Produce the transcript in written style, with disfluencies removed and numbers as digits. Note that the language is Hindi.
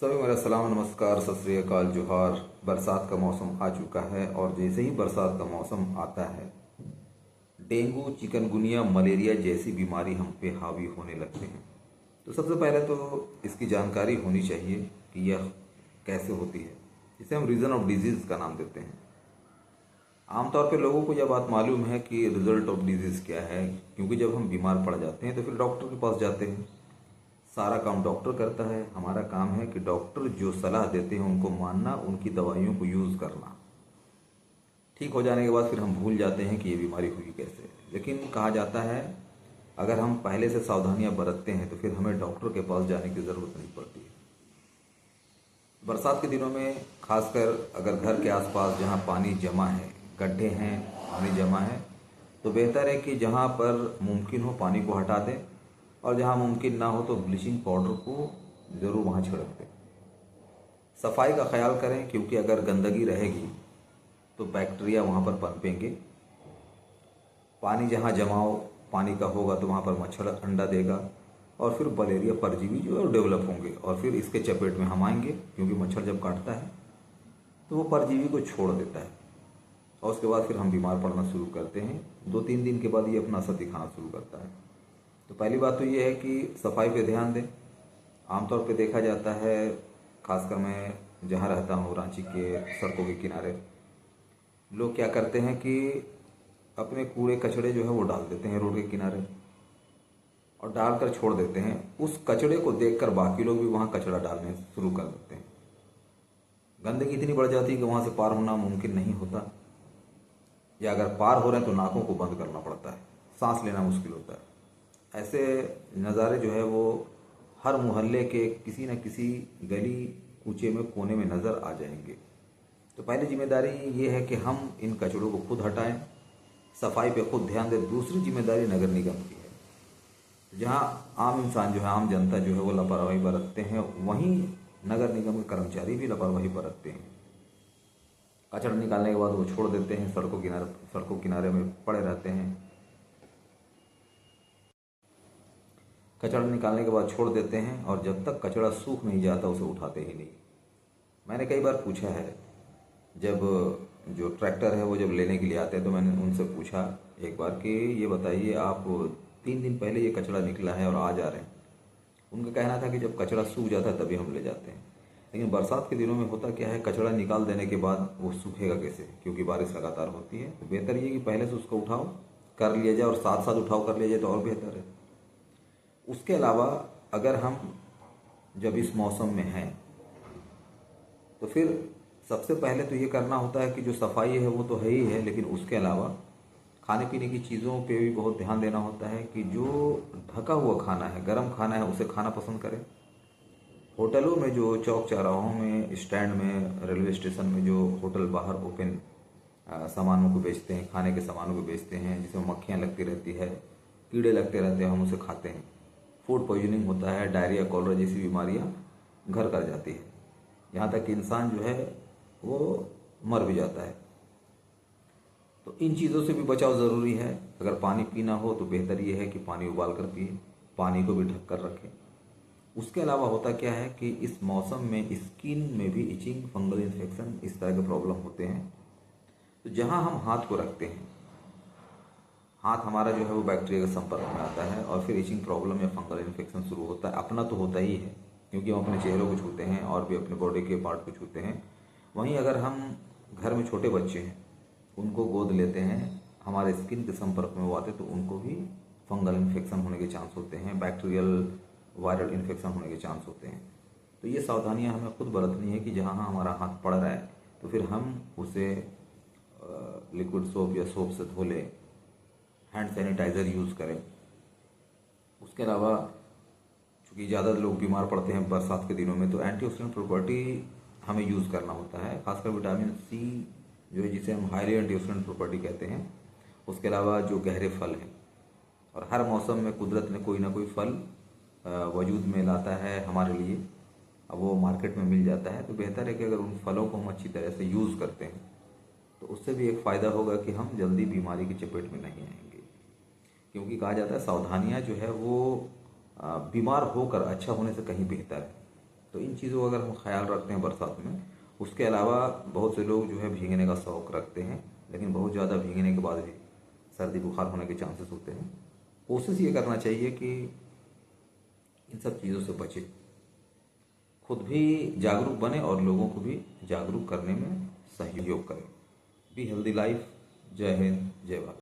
सभी मेरा सलाम नमस्कार सत श्री अकाल जोहार। बरसात का मौसम आ चुका है और जैसे ही बरसात का मौसम आता है डेंगू चिकनगुनिया मलेरिया जैसी बीमारी हम पे हावी होने लगते हैं। तो सबसे पहले तो इसकी जानकारी होनी चाहिए कि यह कैसे होती है। इसे हम रीज़न ऑफ डिजीज़ का नाम देते हैं। आमतौर पे लोगों को यह बात मालूम है कि रिजल्ट ऑफ डिजीज़ क्या है, क्योंकि जब हम बीमार पड़ जाते हैं तो फिर डॉक्टर के पास जाते हैं। सारा काम डॉक्टर करता है। हमारा काम है कि डॉक्टर जो सलाह देते हैं उनको मानना, उनकी दवाइयों को यूज़ करना। ठीक हो जाने के बाद फिर हम भूल जाते हैं कि ये बीमारी हुई कैसे। लेकिन कहा जाता है अगर हम पहले से सावधानियां बरतते हैं तो फिर हमें डॉक्टर के पास जाने की ज़रूरत नहीं पड़ती है। बरसात के दिनों में खासकर अगर घर के आसपास जहाँ पानी जमा है, गड्ढे हैं, पानी जमा है, तो बेहतर है कि जहाँ पर मुमकिन हो पानी को हटा दें और जहाँ मुमकिन ना हो तो ब्लीचिंग पाउडर को ज़रूर वहाँ छिड़क दें। सफाई का ख्याल करें, क्योंकि अगर गंदगी रहेगी तो बैक्टीरिया वहाँ पर पनपेंगे। पानी जहाँ जमाव पानी का होगा तो वहाँ पर मच्छर अंडा देगा और फिर मलेरिया परजीवी जो है डेवलप होंगे और फिर इसके चपेट में हम आएंगे, क्योंकि मच्छर जब काटता है तो वो परजीवी को छोड़ देता है और उसके बाद फिर हम बीमार पड़ना शुरू करते हैं। 2-3 दिन के बाद ये अपना असर दिखाना शुरू करता है। तो पहली बात तो ये है कि सफाई पे ध्यान दें। आमतौर पे देखा जाता है, खासकर मैं जहाँ रहता हूँ रांची के सड़कों के किनारे, लोग क्या करते हैं कि अपने कूड़े कचड़े जो है वो डाल देते हैं रोड के किनारे और डालकर छोड़ देते हैं। उस कचड़े को देखकर बाकी लोग भी वहाँ कचड़ा डालने शुरू कर देते हैं। गंदगी इतनी बढ़ जाती है कि वहाँ से पार होना मुमकिन नहीं होता, या अगर पार हो रहे हैं तो नाकों को बंद करना पड़ता है, सांस लेना मुश्किल होता है। ऐसे नज़ारे जो है वो हर मोहल्ले के किसी न किसी गली कूचे में कोने में नज़र आ जाएंगे। तो पहली जिम्मेदारी ये है कि हम इन कचड़ों को खुद हटाएं, सफाई पे खुद ध्यान दें। दूसरी जिम्मेदारी नगर निगम की है। जहाँ आम इंसान जो है, आम जनता जो है वो लापरवाही बरतते हैं, वहीं नगर निगम के कर्मचारी भी लापरवाही बरतते हैं। कचरा निकालने के बाद वो छोड़ देते हैं, सड़कों किनारे में पड़े रहते हैं। कचरा निकालने के बाद छोड़ देते हैं और जब तक कचरा सूख नहीं जाता उसे उठाते ही नहीं। मैंने कई बार पूछा है, जब जो ट्रैक्टर है वो जब लेने के लिए आते हैं तो मैंने उनसे पूछा एक बार कि ये बताइए आप 3 दिन पहले ये कचरा निकला है और आज आ रहे हैं। उनका कहना था कि जब कचरा सूख जाता है तभी हम ले जाते हैं। लेकिन बरसात के दिनों में होता क्या है, कचरा निकाल देने के बाद वो सूखेगा कैसे, क्योंकि बारिश लगातार होती है। तो बेहतर ये कि पहले से उसको उठाओ कर लिया जाए और साथ साथ उठाओ कर लिया जाए तो और बेहतर है। उसके अलावा अगर हम जब इस मौसम में हैं तो फिर सबसे पहले तो ये करना होता है कि जो सफाई है वो तो है ही है, लेकिन उसके अलावा खाने पीने की चीज़ों पे भी बहुत ध्यान देना होता है कि जो ढका हुआ खाना है, गर्म खाना है, उसे खाना पसंद करें। होटलों में जो चौक चौराहों में, स्टैंड में, रेलवे स्टेशन में जो होटल बाहर ओपन सामानों को बेचते हैं, खाने के सामानों को बेचते हैं, जिसमें मक्खियाँ लगती रहती है, कीड़े लगते रहते हैं, हम उसे खाते हैं। फूड पॉइजनिंग होता है, डायरिया कॉलरा जैसी बीमारियां घर कर जाती है। यहाँ तक कि इंसान जो है वो मर भी जाता है। तो इन चीज़ों से भी बचाव ज़रूरी है। अगर पानी पीना हो तो बेहतर ये है कि पानी उबाल कर पिए, पानी को भी ढक कर रखें। उसके अलावा होता क्या है कि इस मौसम में स्किन में भी इचिंग, फंगल इन्फेक्शन, इस तरह के प्रॉब्लम होते हैं। तो जहाँ हम हाथ को रखते हैं, हाथ हमारा जो है वो बैक्टीरिया के संपर्क में आता है और फिर इचिंग प्रॉब्लम या फंगल इन्फेक्शन शुरू होता है। अपना तो होता ही है, क्योंकि हम अपने चेहरों को छूते हैं और भी अपने बॉडी के पार्ट को छूते हैं। वहीं अगर हम घर में छोटे बच्चे हैं, उनको गोद लेते हैं, हमारे स्किन के संपर्क में वो आते तो उनको भी फंगल इन्फेक्शन होने के चांस होते हैं, बैक्टीरियल वायरल इन्फेक्शन होने के चांस होते हैं। तो ये सावधानियाँ हमें खुद बरतनी है कि जहाँ हमारा हाथ पड़ रहा है तो फिर हम उसे लिक्विड सोप या सोप से धो लें, हैंड सैनिटाइज़र यूज़ करें। उसके अलावा चूँकि ज़्यादा लोग बीमार पड़ते हैं बरसात के दिनों में, तो एंटीऑक्सीडेंट प्रॉपर्टी हमें यूज़ करना होता है, खासकर विटामिन सी जो है, जिसे हम हाईली एंटीऑक्सीडेंट प्रॉपर्टी कहते हैं। उसके अलावा जो गहरे फल हैं, और हर मौसम में कुदरत ने कोई ना कोई फल वजूद में लाता है हमारे लिए। अब वो मार्केट में मिल जाता है, तो बेहतर है कि अगर उन फलों को हम अच्छी तरह से यूज़ करते हैं तो उससे भी एक फ़ायदा होगा कि हम जल्दी बीमारी की चपेट में नहीं आएंगे। क्योंकि कहा जाता है सावधानियां जो है वो बीमार होकर अच्छा होने से कहीं बेहतर है। तो इन चीज़ों का अगर हम ख्याल रखते हैं बरसात में। उसके अलावा बहुत से लोग जो है भीगने का शौक़ रखते हैं, लेकिन बहुत ज़्यादा भीगने के बाद भी सर्दी बुखार होने के चांसेस होते हैं। कोशिश ये करना चाहिए कि इन सब चीज़ों से बचे, खुद भी जागरूक बने और लोगों को भी जागरूक करने में सहयोग करें। Be healthy life. जय हिंद, जय भारत।